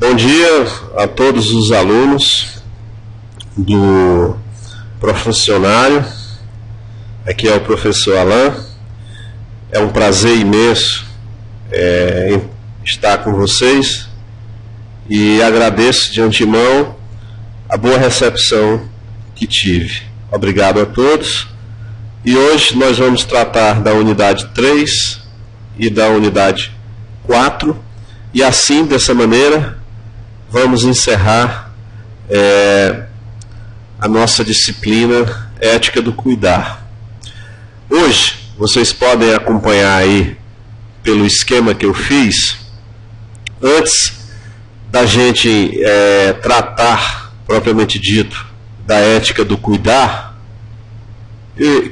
Bom dia a todos os alunos do Professionário. Aqui é o professor Alain. É um prazer imenso estar com vocês e agradeço de antemão a boa recepção que tive. Obrigado a todos. E hoje nós vamos tratar da unidade 3 e da unidade 4 e assim, dessa maneira, vamos encerrar a nossa disciplina Ética do Cuidar. Hoje, vocês podem acompanhar aí pelo esquema que eu fiz. Antes da gente tratar, propriamente dito, da ética do cuidar,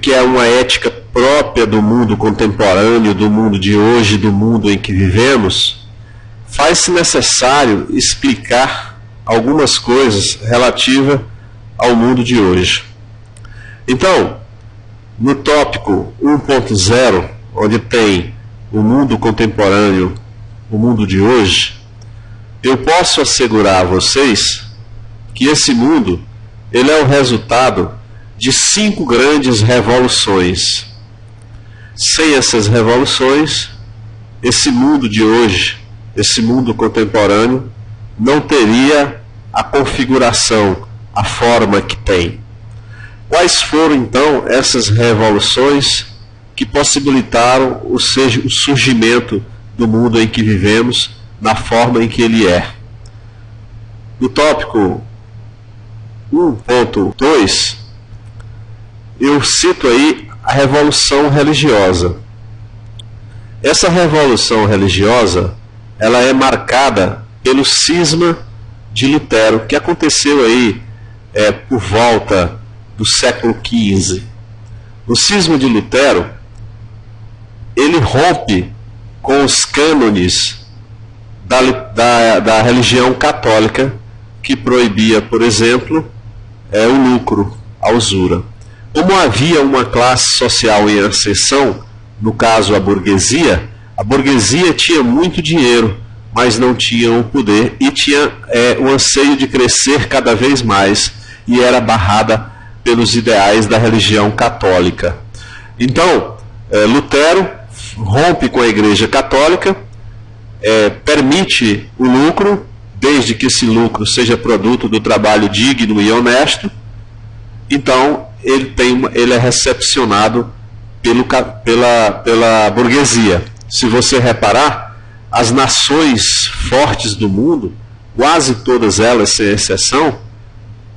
que é uma ética própria do mundo contemporâneo, do mundo de hoje, do mundo em que vivemos, faz-se necessário explicar algumas coisas relativas ao mundo de hoje. Então, no tópico 1.0, onde tem o mundo contemporâneo, o mundo de hoje, eu posso assegurar a vocês que esse mundo ele é o resultado de 5 grandes revoluções. Sem essas revoluções, esse mundo de hoje, esse mundo contemporâneo, não teria a configuração, a forma que tem. Quais foram, então, essas revoluções que possibilitaram o surgimento do mundo em que vivemos, na forma em que ele é? No tópico 1.2, eu cito aí a Revolução Religiosa. Essa Revolução Religiosa, ela é marcada pelo cisma de Lutero, que aconteceu aí por volta do século XV. O cisma de Lutero, ele rompe com os cânones da religião católica, que proibia, por exemplo, o lucro, a usura. Como havia uma classe social em ascensão, no caso a burguesia tinha muito dinheiro, mas não tinha o poder e tinha o anseio de crescer cada vez mais e era barrada pelos ideais da religião católica. Então, Lutero rompe com a Igreja Católica, permite o lucro, desde que esse lucro seja produto do trabalho digno e honesto. Então, ele é recepcionado pela burguesia. Se você reparar, as nações fortes do mundo, quase todas elas, sem exceção,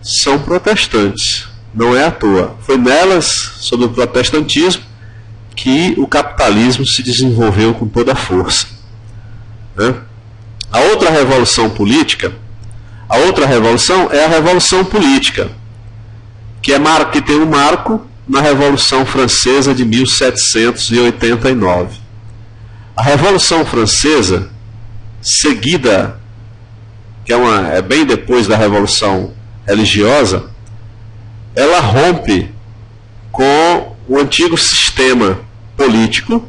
são protestantes. Não é à toa. Foi nelas, sob o protestantismo, que o capitalismo se desenvolveu com toda a força. A outra revolução política, a outra revolução é a Revolução Política, que tem um marco na Revolução Francesa de 1789. A Revolução Francesa, seguida, que é bem depois da Revolução Religiosa, ela rompe com o antigo sistema político,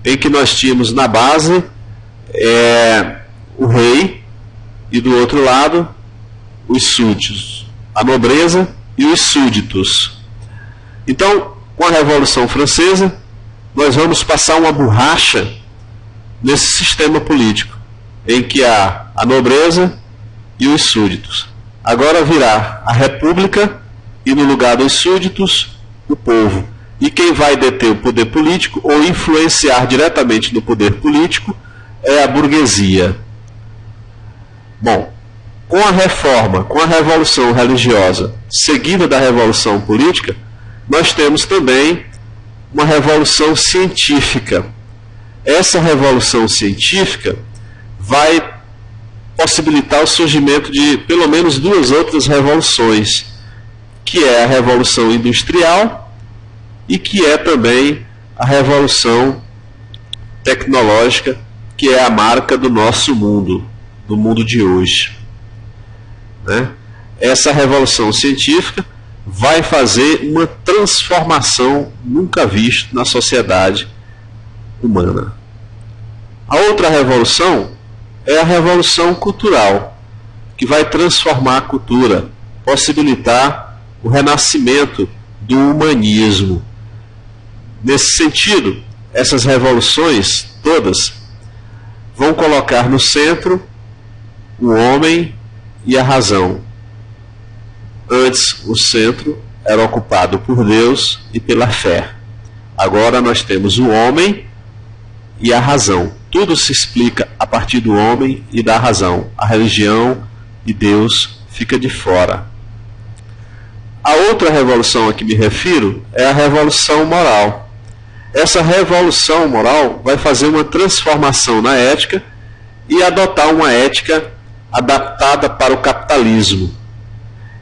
em que nós tínhamos na base o rei e do outro lado os súditos, a nobreza e os súditos. Então, com a Revolução Francesa, nós vamos passar uma borracha nesse sistema político, em que há a nobreza e os súditos. Agora virá a república e no lugar dos súditos, o povo. E quem vai deter o poder político ou influenciar diretamente no poder político é a burguesia. Bom, com a reforma, com a Revolução Religiosa, seguida da Revolução Política, nós temos também uma Revolução Científica. Essa Revolução Científica vai possibilitar o surgimento de pelo menos 2 outras revoluções, que é a Revolução Industrial e que é também a Revolução Tecnológica, que é a marca do nosso mundo, do mundo de hoje. Essa Revolução Científica vai fazer uma transformação nunca vista na sociedade humana. A outra revolução é a Revolução Cultural, que vai transformar a cultura, possibilitar o renascimento do humanismo. Nesse sentido, essas revoluções todas vão colocar no centro o homem e a razão. Antes, o centro era ocupado por Deus e pela fé. Agora nós temos o homem e a razão. Tudo se explica a partir do homem e da razão. A religião e Deus fica de fora. A outra revolução a que me refiro é a revolução moral. Essa revolução moral vai fazer uma transformação na ética e adotar uma ética adaptada para o capitalismo.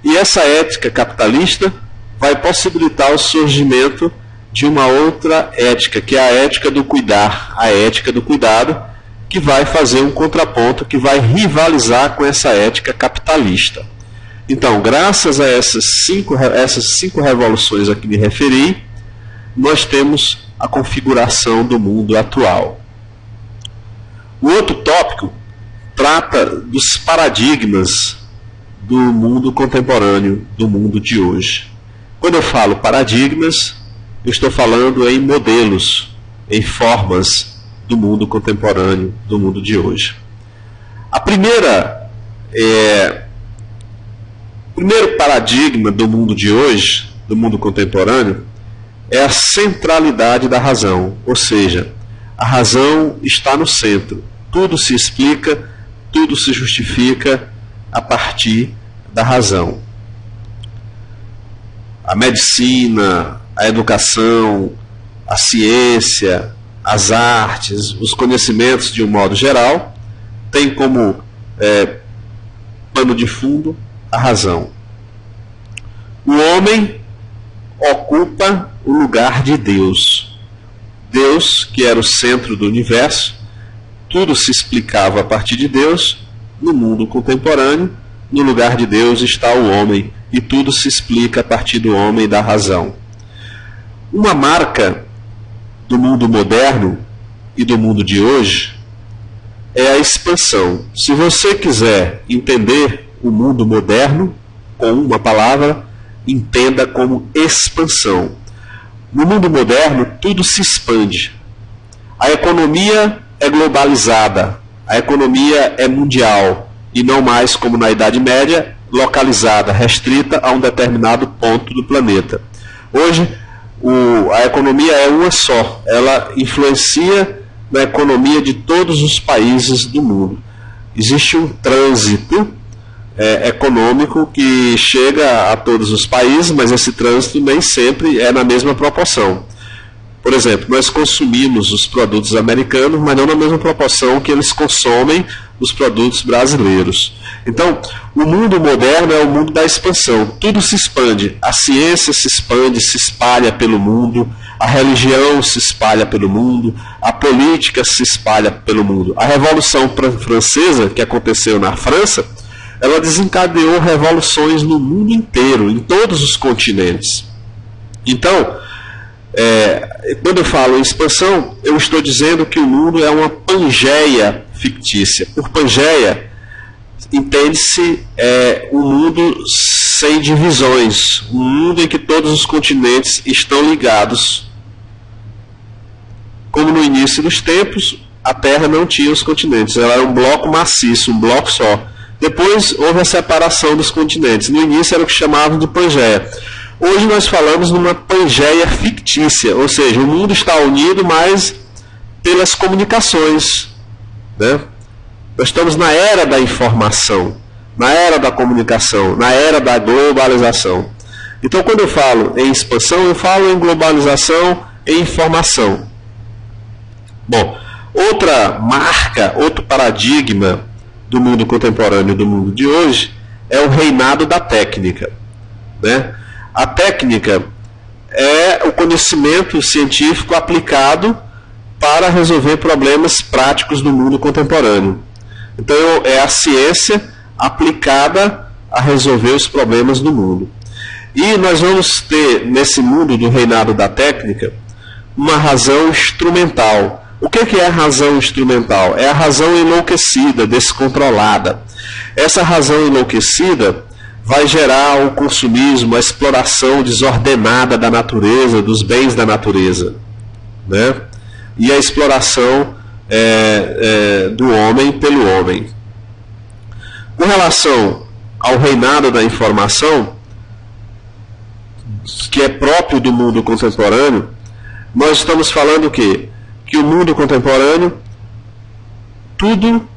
E essa ética capitalista vai possibilitar o surgimento de uma outra ética, que é a ética do cuidar, a ética do cuidado, que vai fazer um contraponto, que vai rivalizar com essa ética capitalista. Então, graças a essas cinco revoluções a que me referi, nós temos a configuração do mundo atual. O outro tópico trata dos paradigmas do mundo contemporâneo, do mundo de hoje. Quando eu falo paradigmas, eu estou falando em modelos, em formas do mundo contemporâneo, do mundo de hoje. O primeiro paradigma do mundo de hoje, do mundo contemporâneo, é a centralidade da razão, ou seja, a razão está no centro. Tudo se explica, tudo se justifica a partir da razão. A medicina, a educação, a ciência, as artes, os conhecimentos de um modo geral, têm como pano de fundo a razão. O homem ocupa o lugar de Deus. Deus, que era o centro do universo, tudo se explicava a partir de Deus. No mundo contemporâneo, no lugar de Deus está o homem, e tudo se explica a partir do homem e da razão. Uma marca do mundo moderno e do mundo de hoje é a expansão. Se você quiser entender o mundo moderno com uma palavra, entenda como expansão. No mundo moderno, tudo se expande. A economia é globalizada, a economia é mundial, e não mais como na Idade Média, localizada, restrita a um determinado ponto do planeta. Hoje, a economia é uma só, ela influencia na economia de todos os países do mundo. Existe um trânsito econômico que chega a todos os países, mas esse trânsito nem sempre é na mesma proporção. Por exemplo, nós consumimos os produtos americanos, mas não na mesma proporção que eles consomem os produtos brasileiros. Então, o mundo moderno é o mundo da expansão. Tudo se expande. A ciência se expande, se espalha pelo mundo. A religião se espalha pelo mundo. A política se espalha pelo mundo. A Revolução Francesa, que aconteceu na França, ela desencadeou revoluções no mundo inteiro, em todos os continentes. Então, quando eu falo em expansão, eu estou dizendo que o mundo é uma pangeia fictícia. Por pangeia, entende-se um mundo sem divisões, um mundo em que todos os continentes estão ligados. Como no início dos tempos, a Terra não tinha os continentes, ela era um bloco maciço, um bloco só. Depois houve a separação dos continentes. No início era o que chamavam de pangeia. Hoje nós falamos numa pangeia fictícia, ou seja, o mundo está unido, mas pelas comunicações, né? Nós estamos na era da informação, na era da comunicação, na era da globalização. Então, quando eu falo em expansão, eu falo em globalização e informação. Bom, outra marca, outro paradigma do mundo contemporâneo, do mundo de hoje, é o reinado da técnica, né? A técnica é o conhecimento científico aplicado para resolver problemas práticos do mundo contemporâneo. Então, é a ciência aplicada a resolver os problemas do mundo. E nós vamos ter, nesse mundo do reinado da técnica, uma razão instrumental. O que é a razão instrumental? É a razão enlouquecida, descontrolada. Essa razão enlouquecida vai gerar o consumismo, a exploração desordenada da natureza, dos bens da natureza, né? E a exploração do homem pelo homem. Com relação ao reinado da informação, que é próprio do mundo contemporâneo, nós estamos falando o quê? Que o mundo contemporâneo, tudo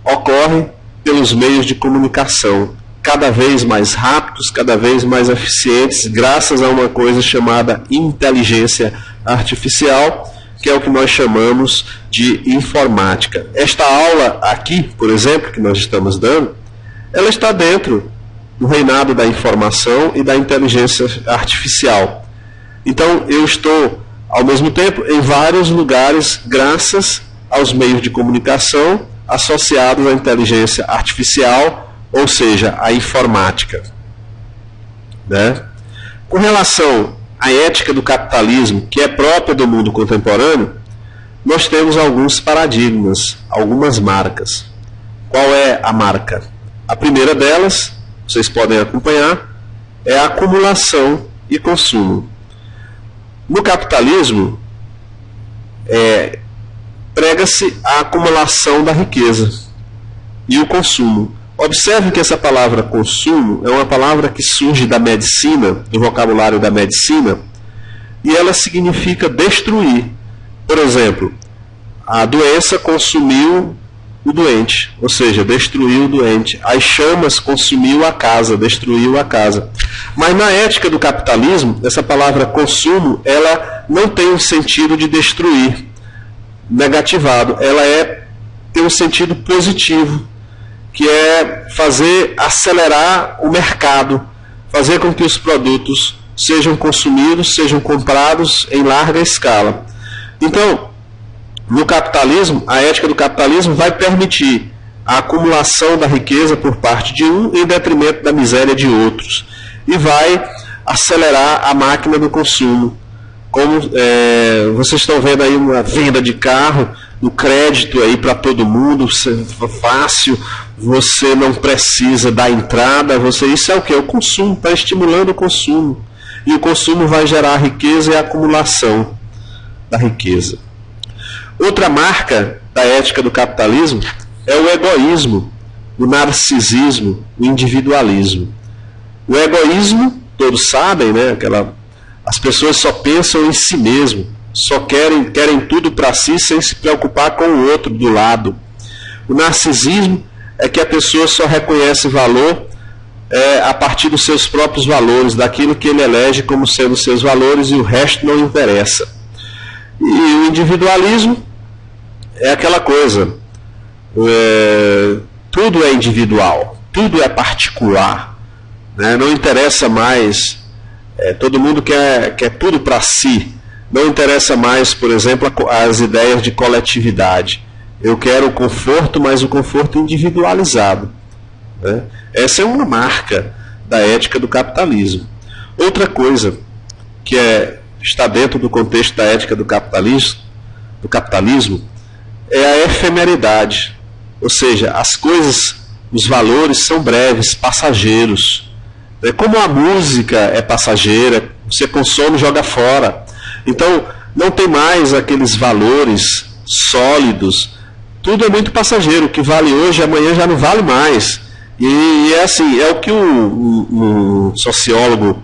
ocorre pelos meios de comunicação, cada vez mais rápidos, cada vez mais eficientes, graças a uma coisa chamada inteligência artificial, que é o que nós chamamos de informática. Esta aula aqui, por exemplo, que nós estamos dando, ela está dentro do reinado da informação e da inteligência artificial. Então, eu estou, ao mesmo tempo, em vários lugares, graças aos meios de comunicação associados à inteligência artificial, ou seja, à informática, né? Com relação à ética do capitalismo, que é própria do mundo contemporâneo, nós temos alguns paradigmas, algumas marcas. Qual é a marca? A primeira delas, vocês podem acompanhar, é a acumulação e consumo. No capitalismo, prega-se a acumulação da riqueza e o consumo. Observe que essa palavra consumo é uma palavra que surge da medicina, do vocabulário da medicina, e ela significa destruir. Por exemplo, a doença consumiu o doente, ou seja, destruiu o doente. As chamas consumiu a casa, destruiu a casa. Mas na ética do capitalismo, essa palavra consumo, ela não tem um sentido de destruir, negativado. Ela tem um sentido positivo, que é acelerar o mercado, fazer com que os produtos sejam consumidos, sejam comprados em larga escala. Então, no capitalismo, a ética do capitalismo vai permitir a acumulação da riqueza por parte de um em detrimento da miséria de outros. E vai acelerar a máquina do consumo. Como vocês estão vendo aí uma venda de carro, o crédito aí para todo mundo, fácil, você não precisa dar entrada, isso é o que? O consumo, está estimulando o consumo. E o consumo vai gerar riqueza e a acumulação da riqueza. Outra marca da ética do capitalismo é o egoísmo, o narcisismo, o individualismo. O egoísmo, todos sabem, né? As pessoas só pensam em si mesmo, só querem tudo para si sem se preocupar com o outro do lado. O narcisismo é que a pessoa só reconhece valor a partir dos seus próprios valores, daquilo que ele elege como sendo seus valores, e o resto não interessa. E o individualismo é aquela coisa, tudo é individual, tudo é particular, né? Não interessa mais, todo mundo quer tudo para si, não interessa mais, por exemplo, as ideias de coletividade. Eu quero o conforto, mas o conforto individualizado, né? Essa é uma marca da ética do capitalismo. Outra coisa que está dentro do contexto da ética do capitalismo é a efemeridade, ou seja, as coisas, os valores são breves, passageiros. Como a música é passageira, você consome e joga fora. Então, não tem mais aqueles valores sólidos, tudo é muito passageiro, o que vale hoje, amanhã já não vale mais. E é assim, é o que o sociólogo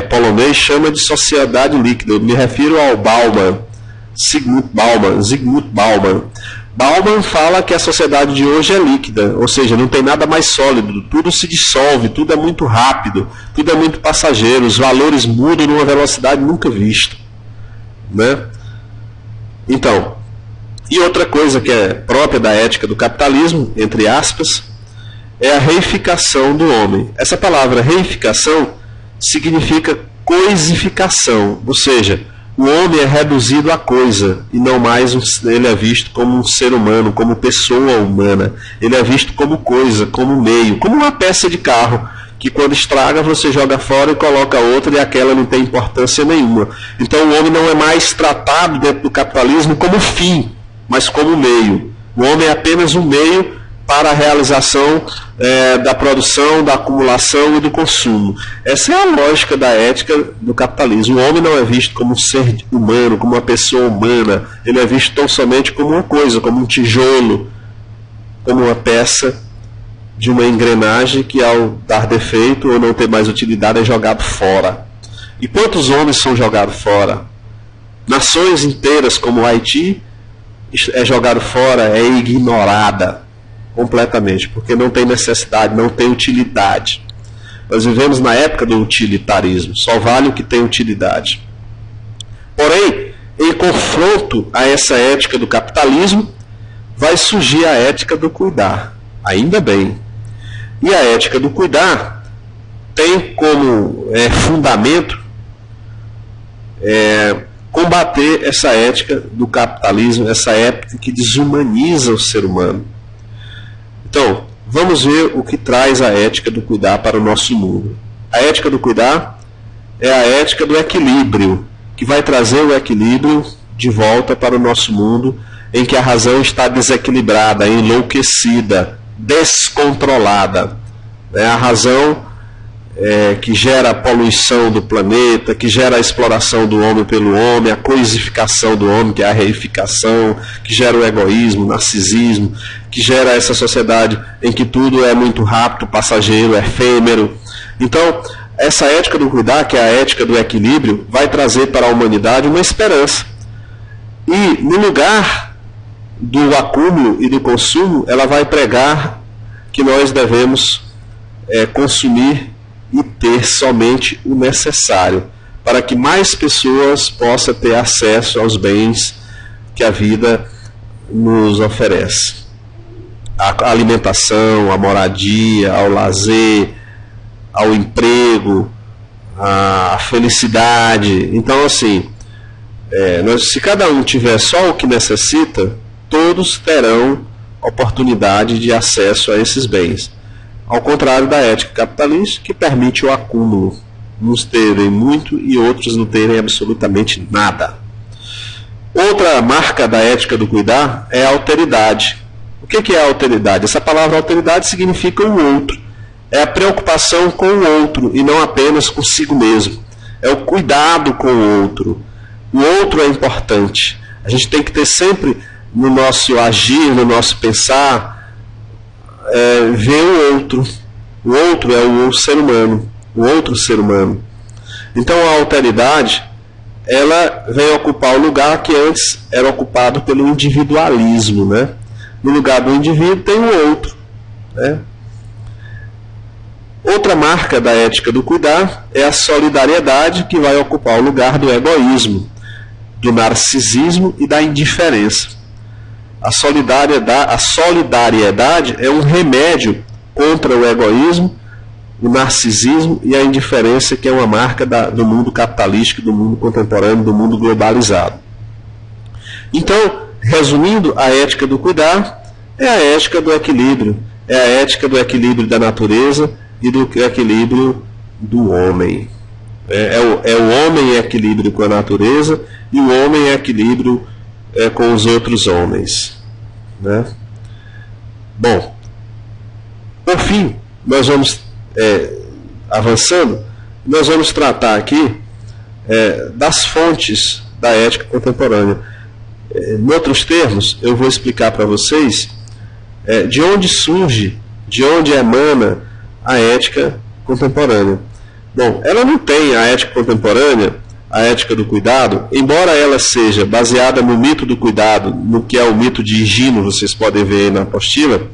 polonês chama de sociedade líquida. Eu me refiro ao Zygmunt Bauman. Bauman fala que a sociedade de hoje é líquida, ou seja, não tem nada mais sólido, tudo se dissolve, tudo é muito rápido, tudo é muito passageiro, os valores mudam numa velocidade nunca vista, né? Então, e outra coisa que é própria da ética do capitalismo, entre aspas, é a reificação do homem. Essa palavra reificação significa coisificação, ou seja, o homem é reduzido a coisa, e não mais ele é visto como um ser humano, como pessoa humana. Ele é visto como coisa, como meio, como uma peça de carro, que quando estraga você joga fora e coloca outra, e aquela não tem importância nenhuma. Então o homem não é mais tratado dentro do capitalismo como fim, mas como meio. O homem é apenas um meio para a realização da produção, da acumulação e do consumo. Essa é a lógica da ética do capitalismo. O homem não é visto como um ser humano, como uma pessoa humana, ele é visto tão somente como uma coisa, como um tijolo, como uma peça de uma engrenagem que, ao dar defeito ou não ter mais utilidade, é jogado fora. E quantos homens são jogados fora? Nações inteiras como o Haiti é jogado fora, é ignorada completamente, porque não tem necessidade, não tem utilidade. Nós vivemos na época do utilitarismo, só vale o que tem utilidade. Porém, em confronto a essa ética do capitalismo, vai surgir a ética do cuidar. Ainda bem. E a ética do cuidar tem como fundamento combater essa ética do capitalismo, essa ética que desumaniza o ser humano. Então, vamos ver o que traz a ética do cuidar para o nosso mundo. A ética do cuidar é a ética do equilíbrio, que vai trazer o equilíbrio de volta para o nosso mundo, em que a razão está desequilibrada, enlouquecida, descontrolada. A razão que gera a poluição do planeta, que gera a exploração do homem pelo homem, a coisificação do homem, que é a reificação, que gera o egoísmo, o narcisismo, que gera essa sociedade em que tudo é muito rápido, passageiro, efêmero. Então, essa ética do cuidar, que é a ética do equilíbrio, vai trazer para a humanidade uma esperança. E, no lugar do acúmulo e do consumo, ela vai pregar que nós devemos consumir e ter somente o necessário, para que mais pessoas possam ter acesso aos bens que a vida nos oferece. A alimentação, a moradia, ao lazer, ao emprego, a felicidade. Então, assim, se cada um tiver só o que necessita, todos terão oportunidade de acesso a esses bens. Ao contrário da ética capitalista, que permite o acúmulo, uns terem muito e outros não terem absolutamente nada. Outra marca da ética do cuidar é a alteridade. O que é a alteridade? Essa palavra alteridade significa o outro. É a preocupação com o outro e não apenas consigo mesmo. É o cuidado com o outro. O outro é importante. A gente tem que ter sempre no nosso agir, no nosso pensar, ver o outro. O outro é o ser humano, o outro ser humano. Então a alteridade, ela vem ocupar o lugar que antes era ocupado pelo individualismo, né? No lugar do indivíduo tem o outro, né? Outra marca da ética do cuidar é a solidariedade, que vai ocupar o lugar do egoísmo, do narcisismo e da indiferença. A solidariedade é um remédio contra o egoísmo, o narcisismo e a indiferença, que é uma marca do mundo capitalístico, do mundo contemporâneo, do mundo globalizado. Então, resumindo, a ética do cuidar é a ética do equilíbrio, é a ética do equilíbrio da natureza e do equilíbrio do homem. O homem em equilíbrio com a natureza e o homem em equilíbrio com os outros homens, né? Bom, por fim, nós vamos avançando, nós vamos tratar aqui das fontes da ética contemporânea. Em outros termos, eu vou explicar para vocês de onde surge, de onde emana a ética contemporânea. Bom, ela não tem a ética contemporânea, a ética do cuidado, embora ela seja baseada no mito do cuidado, no que é o mito de Higino, vocês podem ver aí na apostila.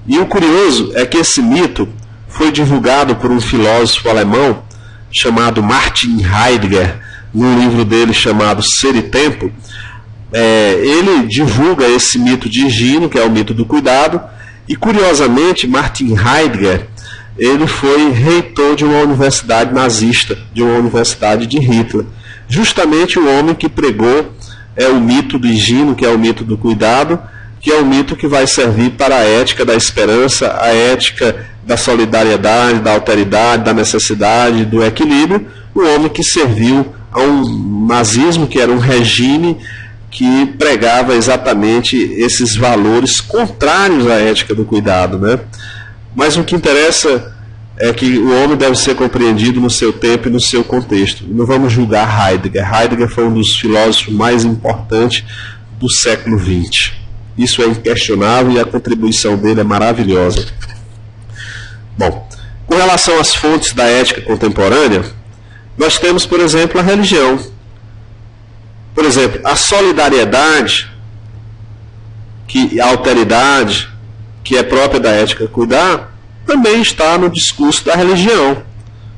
E o curioso é que esse mito foi divulgado por um filósofo alemão chamado Martin Heidegger, num livro dele chamado Ser e Tempo. Ele divulga esse mito de Higino, que é o mito do cuidado, e curiosamente Martin Heidegger, ele foi reitor de uma universidade nazista, de uma universidade de Hitler. Justamente o homem que pregou o mito do Higino, que é o mito do cuidado, que é o mito que vai servir para a ética da esperança, a ética da solidariedade, da alteridade, da necessidade, do equilíbrio. O homem que serviu a um nazismo, que era um regime que pregava exatamente esses valores contrários à ética do cuidado, né? Mas o que interessa é que o homem deve ser compreendido no seu tempo e no seu contexto. Não vamos julgar Heidegger. Heidegger foi um dos filósofos mais importantes do século XX. Isso é inquestionável e a contribuição dele é maravilhosa. Bom, com relação às fontes da ética contemporânea, nós temos, por exemplo, a religião. Por exemplo, a solidariedade, a alteridade, que é própria da ética cuidar, também está no discurso da religião,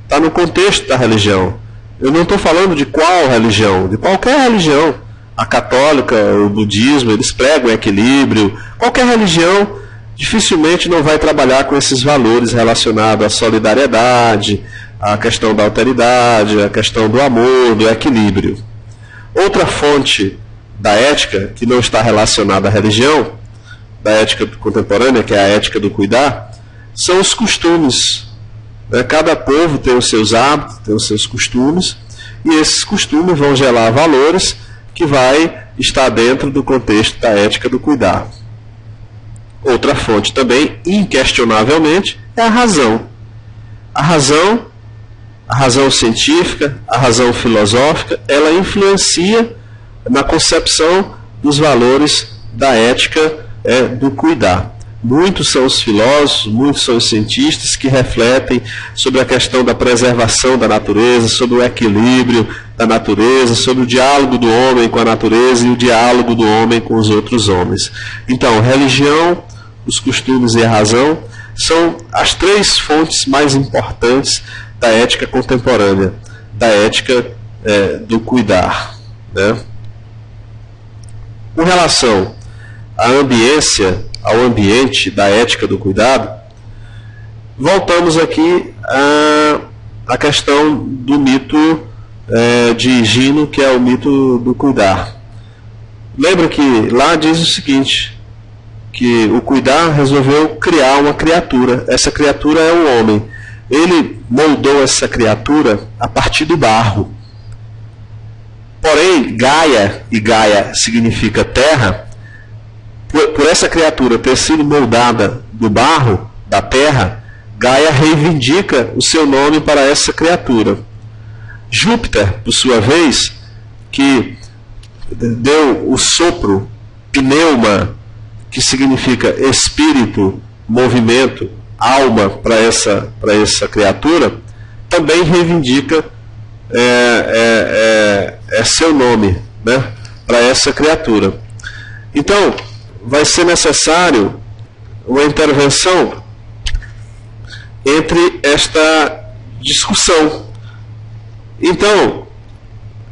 está no contexto da religião. Eu não estou falando de qual religião, de qualquer religião. A católica, o budismo, eles pregam equilíbrio. Qualquer religião dificilmente não vai trabalhar com esses valores relacionados à solidariedade, à questão da alteridade, à questão do amor, do equilíbrio. Outra fonte da ética, que não está relacionada à religião, da ética contemporânea, que é a ética do cuidar, são os costumes. Cada povo tem os seus hábitos, tem os seus costumes, e esses costumes vão gerar valores que vai estar dentro do contexto da ética do cuidar. Outra fonte também, inquestionavelmente, é a razão. A razão científica, a razão filosófica, ela influencia na concepção dos valores da ética do cuidar. Muitos são os filósofos, muitos são os cientistas que refletem sobre a questão da preservação da natureza, sobre o equilíbrio da natureza, sobre o diálogo do homem com a natureza e o diálogo do homem com os outros homens. Então, religião, os costumes e a razão são as três fontes mais importantes da ética contemporânea, da ética do cuidar, né? Com relação à ambiência, ao ambiente da ética do cuidado, voltamos aqui à questão do mito de Higino, que é o mito do cuidar. Lembra que lá diz o seguinte, que o cuidar resolveu criar uma criatura. Essa criatura é o homem. Ele moldou essa criatura a partir do barro. Porém, Gaia, e Gaia significa terra, por essa criatura ter sido moldada do barro, da terra, Gaia reivindica o seu nome para essa criatura. Júpiter, por sua vez, que deu o sopro, pneuma, que significa espírito, movimento, alma para essa criatura, também reivindica seu nome, né, para essa criatura. Então, vai ser necessário uma intervenção entre esta discussão. Então,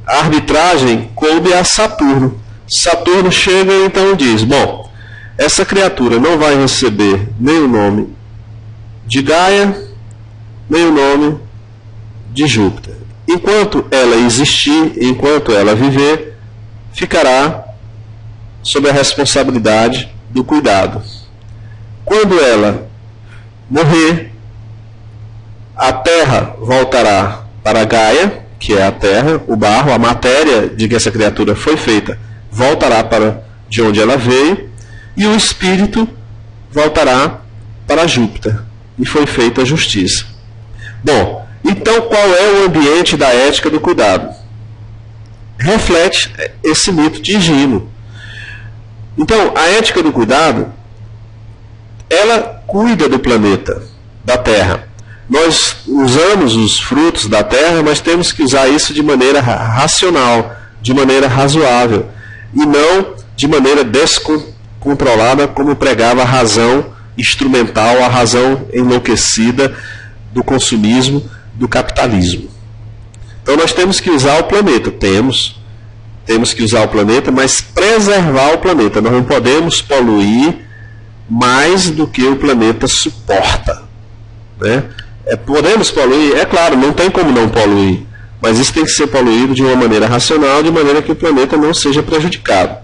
a arbitragem coube a Saturno. Saturno chega e então diz, bom, essa criatura não vai receber nem o nome de Gaia, nem o nome de Júpiter. Enquanto ela existir, enquanto ela viver, ficará sob a responsabilidade do cuidado. Quando ela morrer, a terra voltará para Gaia, que é a terra, o barro, a matéria de que essa criatura foi feita, voltará para de onde ela veio, e o espírito voltará para Júpiter, e foi feita a justiça. Bom, então qual é o ambiente da ética do cuidado? Reflete esse mito de Higino. Então, a ética do cuidado, ela cuida do planeta, da Terra. Nós usamos os frutos da Terra, mas temos que usar isso de maneira racional, de maneira razoável, e não de maneira descontrolada, como pregava a razão instrumental, a razão enlouquecida do consumismo, do capitalismo. Então nós temos que usar o planeta, temos que usar o planeta, mas preservar o planeta. Nós não podemos poluir mais do que o planeta suporta, né? Podemos poluir? É claro, não tem como não poluir, mas isso tem que ser poluído de uma maneira racional, de maneira que o planeta não seja prejudicado,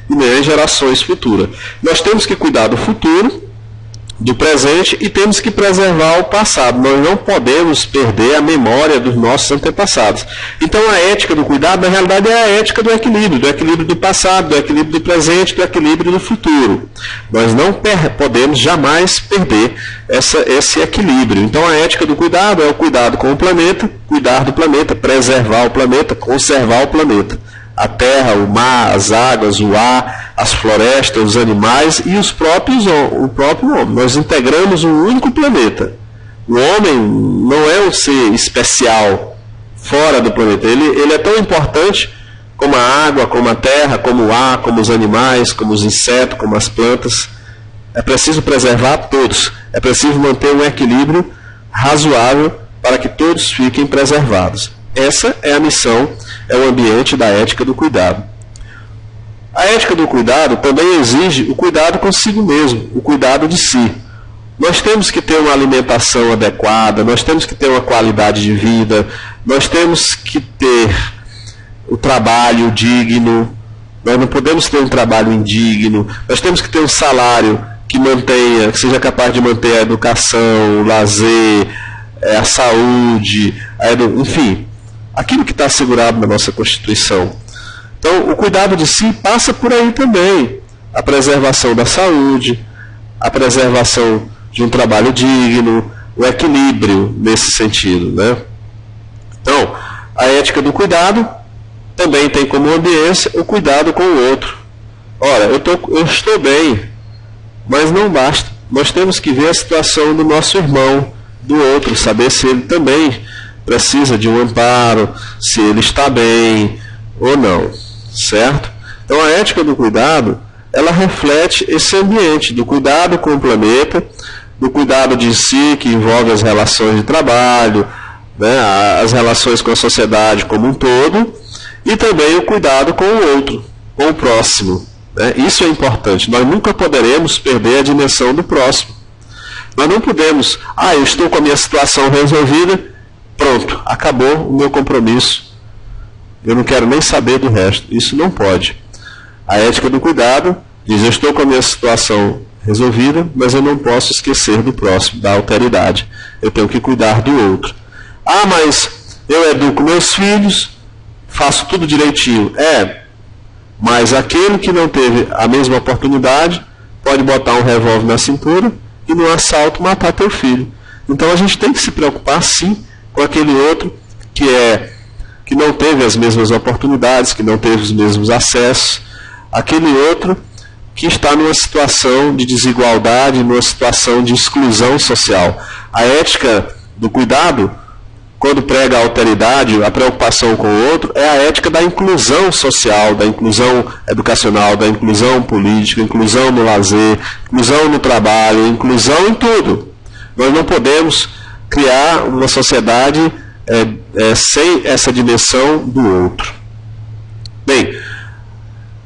e nem as gerações futuras. Nós temos que cuidar do futuro, do presente e temos que preservar o passado. Nós não podemos perder a memória dos nossos antepassados. Então a ética do cuidado, na realidade, é a ética do equilíbrio do passado, do equilíbrio do presente, do equilíbrio do futuro. Nós não podemos jamais perder esse equilíbrio. Então a ética do cuidado é o cuidado com o planeta, cuidar do planeta, preservar o planeta, conservar o planeta. A terra, o mar, as águas, o ar, as florestas, os animais e o próprio homem. Nós integramos um único planeta. O homem não é um ser especial fora do planeta. Ele é tão importante como a água, como a terra, como o ar, como os animais, como os insetos, como as plantas. É preciso preservar todos. É preciso manter um equilíbrio razoável para que todos fiquem preservados. Essa é a missão, é o ambiente da ética do cuidado. A ética do cuidado também exige o cuidado consigo mesmo, o cuidado de si. Nós temos que ter uma alimentação adequada, nós temos que ter uma qualidade de vida, nós temos que ter o trabalho digno, nós não podemos ter um trabalho indigno, nós temos que ter um salário que mantenha, que seja capaz de manter a educação, o lazer, a saúde, enfim, aquilo que está assegurado na nossa Constituição. Então, o cuidado de si passa por aí também. A preservação da saúde, a preservação de um trabalho digno, o equilíbrio nesse sentido, né? Então, a ética do cuidado também tem como ambiência o cuidado com o outro. Ora, eu estou bem, mas não basta. Nós temos que ver a situação do nosso irmão, do outro, saber se ele também precisa de um amparo, se ele está bem ou não, certo? Então a ética do cuidado, ela reflete esse ambiente do cuidado com o planeta, do cuidado de si, que envolve as relações de trabalho, né, as relações com a sociedade como um todo, e também o cuidado com o outro, com o próximo, né? Isso é importante, nós nunca poderemos perder a dimensão do próximo. Nós não podemos, eu estou com a minha situação resolvida, pronto, acabou o meu compromisso, eu não quero nem saber do resto. Isso não pode. A ética do cuidado diz, eu estou com a minha situação resolvida, mas eu não posso esquecer do próximo, da alteridade. Eu tenho que cuidar do outro. Mas eu educo meus filhos, faço tudo direitinho. Mas aquele que não teve a mesma oportunidade pode botar um revólver na cintura e no assalto matar teu filho. Então a gente tem que se preocupar sim com aquele outro que não teve as mesmas oportunidades, que não teve os mesmos acessos, aquele outro que está numa situação de desigualdade, numa situação de exclusão social. A ética do cuidado, quando prega a alteridade, a preocupação com o outro, é a ética da inclusão social, da inclusão educacional, da inclusão política, inclusão no lazer, inclusão no trabalho, inclusão em tudo. Nós não podemos criar uma sociedade sem essa dimensão do outro. Bem,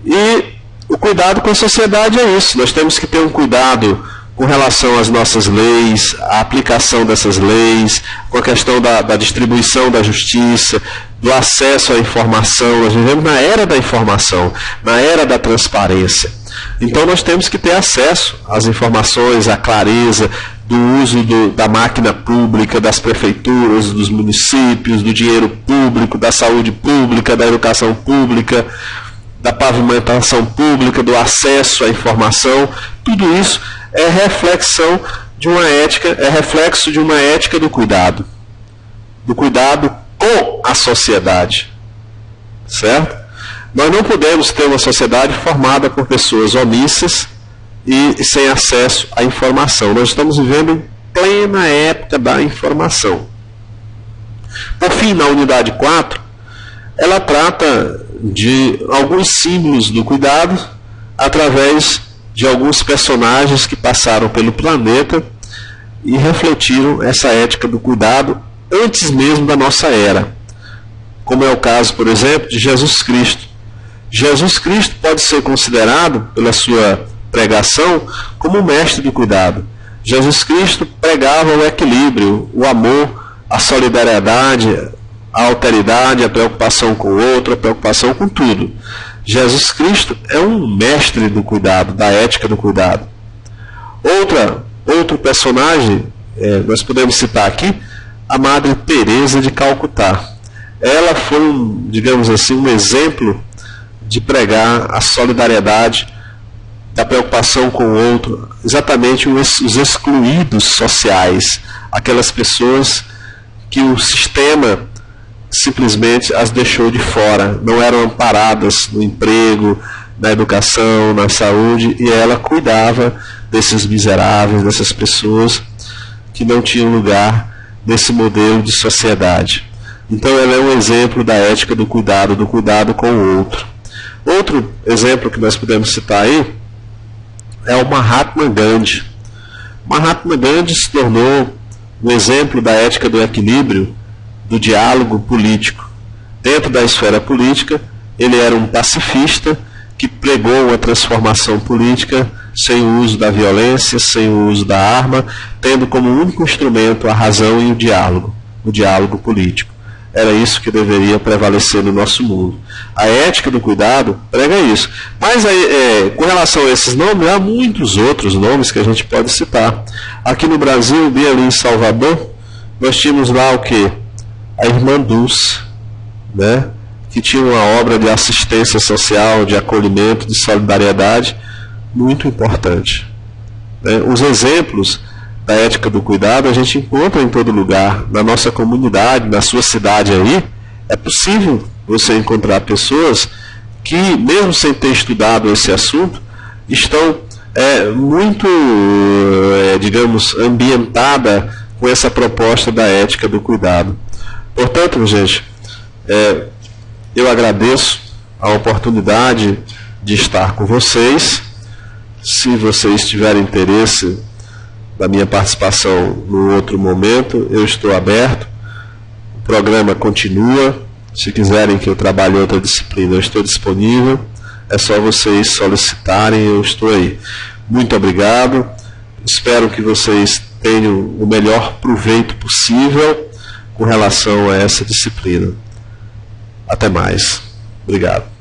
e o cuidado com a sociedade é isso. Nós temos que ter um cuidado com relação às nossas leis, a aplicação dessas leis, com a questão da distribuição da justiça, do acesso à informação. Nós vivemos na era da informação, na era da transparência. Então nós temos que ter acesso às informações, à clareza do uso da máquina pública, das prefeituras, dos municípios, do dinheiro público, da saúde pública, da educação pública, da pavimentação pública, do acesso à informação. Tudo isso é reflexão de uma ética, é reflexo de uma ética do cuidado com a sociedade, certo? Nós não podemos ter uma sociedade formada por pessoas omissas e sem acesso à informação. Nós estamos vivendo em plena época da informação. Por fim, na unidade 4, ela trata de alguns símbolos do cuidado através de alguns personagens que passaram pelo planeta e refletiram essa ética do cuidado antes mesmo da nossa era. Como é o caso, por exemplo, de Jesus Cristo. Jesus Cristo pode ser considerado, pela sua pregação, como o mestre do cuidado. Jesus Cristo pregava o equilíbrio, o amor, a solidariedade, a alteridade, a preocupação com o outro, a preocupação com tudo. Jesus Cristo é um mestre do cuidado, da ética do cuidado. Outra Outro personagem, nós podemos citar aqui, a Madre Teresa de Calcutá. Ela foi, digamos assim, um exemplo de pregar a solidariedade, da preocupação com o outro, exatamente os excluídos sociais, aquelas pessoas que o sistema simplesmente as deixou de fora, não eram amparadas no emprego, na educação, na saúde, e ela cuidava desses miseráveis, dessas pessoas que não tinham lugar nesse modelo de sociedade. Então ela é um exemplo da ética do cuidado com o outro. Outro exemplo que nós podemos citar aí é o Mahatma Gandhi. Mahatma Gandhi se tornou um exemplo da ética do equilíbrio, do diálogo político. Dentro da esfera política, ele era um pacifista que pregou uma transformação política sem o uso da violência, sem o uso da arma, tendo como único instrumento a razão e o diálogo político. Era isso que deveria prevalecer no nosso mundo. A ética do cuidado prega isso. Mas com relação a esses nomes, há muitos outros nomes que a gente pode citar. Aqui no Brasil, bem ali em Salvador, nós tínhamos lá o quê? A Irmã Dulce, né? Que tinha uma obra de assistência social, de acolhimento, de solidariedade, muito importante. Os exemplos da ética do cuidado a gente encontra em todo lugar, na nossa comunidade, na sua cidade aí. É possível você encontrar pessoas que, mesmo sem ter estudado esse assunto, estão muito, digamos, ambientada com essa proposta da ética do cuidado. Portanto, gente, eu agradeço a oportunidade de estar com vocês. Se vocês tiverem interesse da minha participação no outro momento, eu estou aberto. O programa continua. Se quiserem que eu trabalhe outra disciplina, eu estou disponível. É só vocês solicitarem, eu estou aí. Muito obrigado. Espero que vocês tenham o melhor proveito possível com relação a essa disciplina. Até mais. Obrigado.